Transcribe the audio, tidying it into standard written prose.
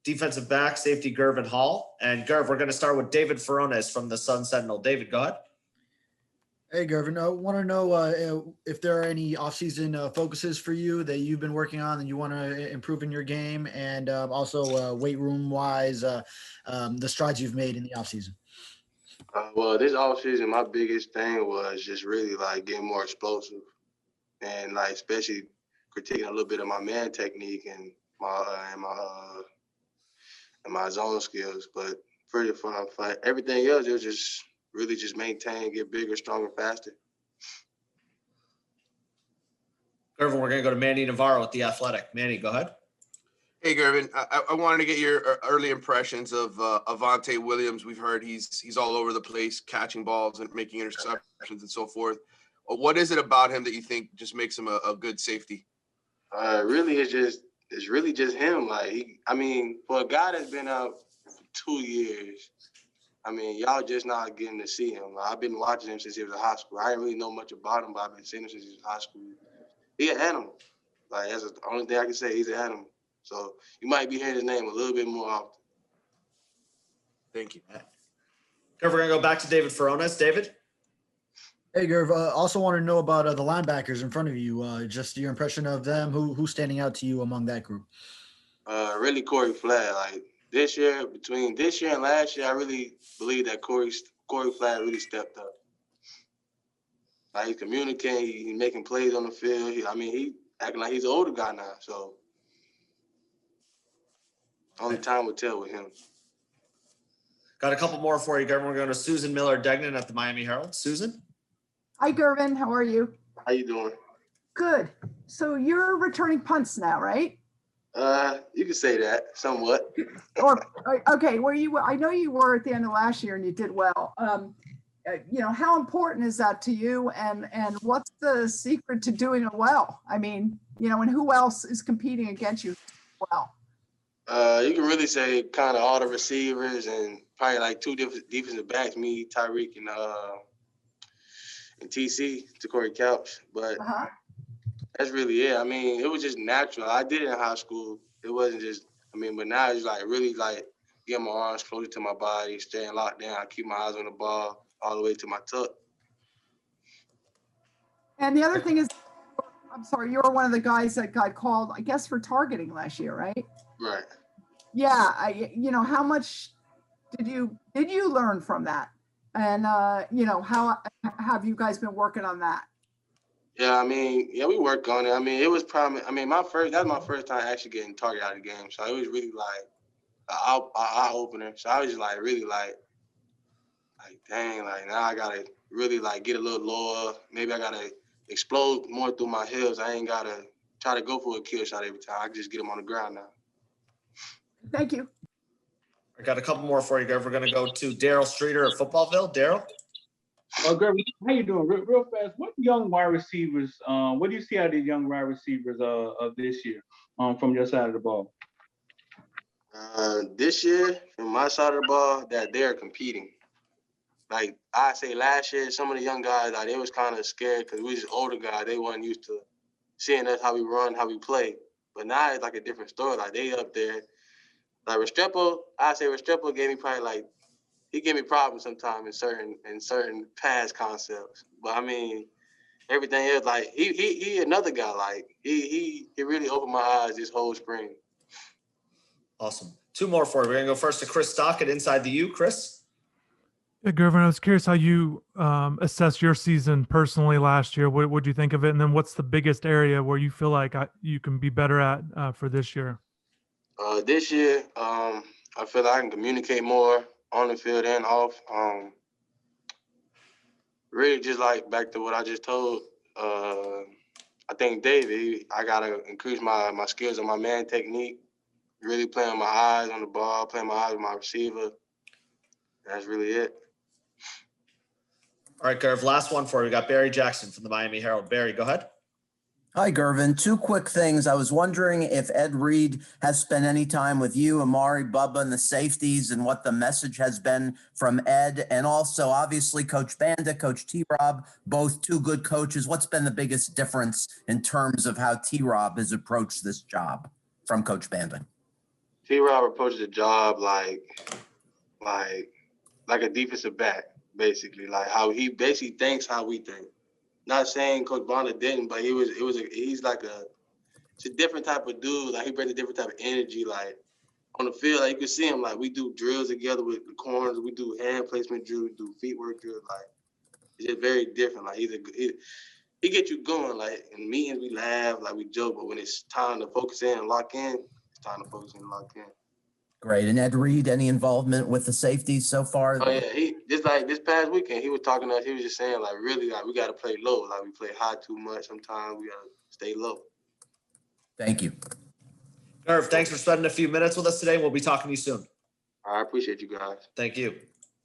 defensive back, safety Gurvan Hall. And Gurv, we're going to start with David Furones from the Sun Sentinel. David, go ahead. Hey, Gurvan, I want to know if there are any offseason focuses for you that you've been working on and you want to improve in your game, and also weight room-wise, the strides you've made in the offseason. Well, this offseason, my biggest thing was just really, like, getting more explosive and, like, especially critiquing a little bit of my man technique and my zone skills. But for everything else, it was just really just maintain, get bigger, stronger, faster. Gurvan, we're going to go to Manny Navarro with The Athletic. Manny, go ahead. Hey, Gurvan, I wanted to get your early impressions of Devonte Williams. We've heard he's all over the place, catching balls and making interceptions and so forth. What is it about him that you think just makes him a good safety? Really, it's really just him. Like, for a guy that's been out for 2 years, y'all just not getting to see him. Like, I've been watching him since he was in high school. I didn't really know much about him, but I've been seeing him since he was in high school. He's an animal. Like, that's the only thing I can say. He's an animal. So you might be hearing his name a little bit more often. Thank you. Gurv, we're going to go back to David Furones. David? Hey, Gurv, also want to know about the linebackers in front of you. Just your impression of them. Who's standing out to you among that group? Really, Corey Flatt. Like, between this year and last year, I really believe that Corey Flatt really stepped up. Like, he's communicating, he's making plays on the field. He acting like he's an older guy now. So only time will tell with him. Got a couple more for you, Gurvan. We're going to Susan Miller-Degnan at the Miami Herald. Susan? Hi, Gurvan. How are you? How you doing? Good. So you're returning punts now, right? You can say that somewhat. Okay. I know you were at the end of last year and you did well. How important is that to you? And what's the secret to doing it well? And who else is competing against you well? You can really say kind of all the receivers and probably like two different defensive backs, me, Tyreek, and TC, Corey Couch. But that's really it. It was just natural. I did it in high school. It wasn't just, but now it's like really like getting my arms closer to my body, staying locked down. I keep my eyes on the ball all the way to my tuck. And the other thing is, I'm sorry, you were one of the guys that got called, I guess, for targeting last year, right? Right. Yeah. How much did you learn from that? And, how have you guys been working on that? Yeah, we work on it. It was probably, that was my first time actually getting targeted out of the game. So it was really like an eye-opener. So I was just like, really like, dang, like now I got to really like get a little lower. Maybe I got to explode more through my heels. I ain't got to try to go for a kill shot every time. I can just get them on the ground now. Thank you. I got a couple more for you, Gurv. We're going to go to Daryl Streeter at Footballville. Daryl? Gurv, how you doing? Real fast, what young wide receivers, what do you see out of these young wide receivers of this year from your side of the ball? This year, from my side of the ball, that they're competing. Like I say last year, some of the young guys, like they was kind of scared because we just older guys. They wasn't used to seeing us how we run, how we play. But now it's like a different story. Like they up there. Like Restrepo, I say Restrepo gave me probably he gave me problems sometimes in certain pass concepts. But everything else, like he another guy. Like he really opened my eyes this whole spring. Awesome. Two more for you. We're gonna go first to Chris Stock at Inside the U. Chris. Yeah, Gurvan, I was curious how you assessed your season personally last year. What do you think of it? And then what's the biggest area where you feel like you can be better at for this year? This year, I feel like I can communicate more on the field and off. Really just like back to what I just told, I think David, I got to increase my skills on my man technique, really playing my eyes on the ball, playing my eyes with my receiver. That's really it. All right, Gurv, last one for you. We got Barry Jackson from the Miami Herald. Barry, go ahead. Hi, Gurvan. Two quick things. I was wondering if Ed Reed has spent any time with you, Amari, Bubba, and the safeties, and what the message has been from Ed. And also, obviously, Coach Banda, Coach TRob, both two good coaches. What's been the biggest difference in terms of how TRob has approached this job from Coach Banda? TRob approaches the job like a defensive back, basically, like how he basically thinks how we think. Not saying Coach Bonner didn't, but he's like it's a different type of dude. Like he brings a different type of energy. Like on the field, like you can see him. Like we do drills together with the corners. We do hand placement drills. We do feet work drills. Like it's just very different. Like he gets you going. Like in meetings, we laugh, like we joke, but when it's time to focus in and lock in, it's time to focus in and lock in. Great. And Ed Reed, any involvement with the safeties so far? Oh yeah, he just like this past weekend, he was talking to us. He was just saying like really like we got to play low. Like we play high too much. Sometimes we gotta stay low. Thank you. Gurv, thanks for spending a few minutes with us today. We'll be talking to you soon. I appreciate you guys. Thank you.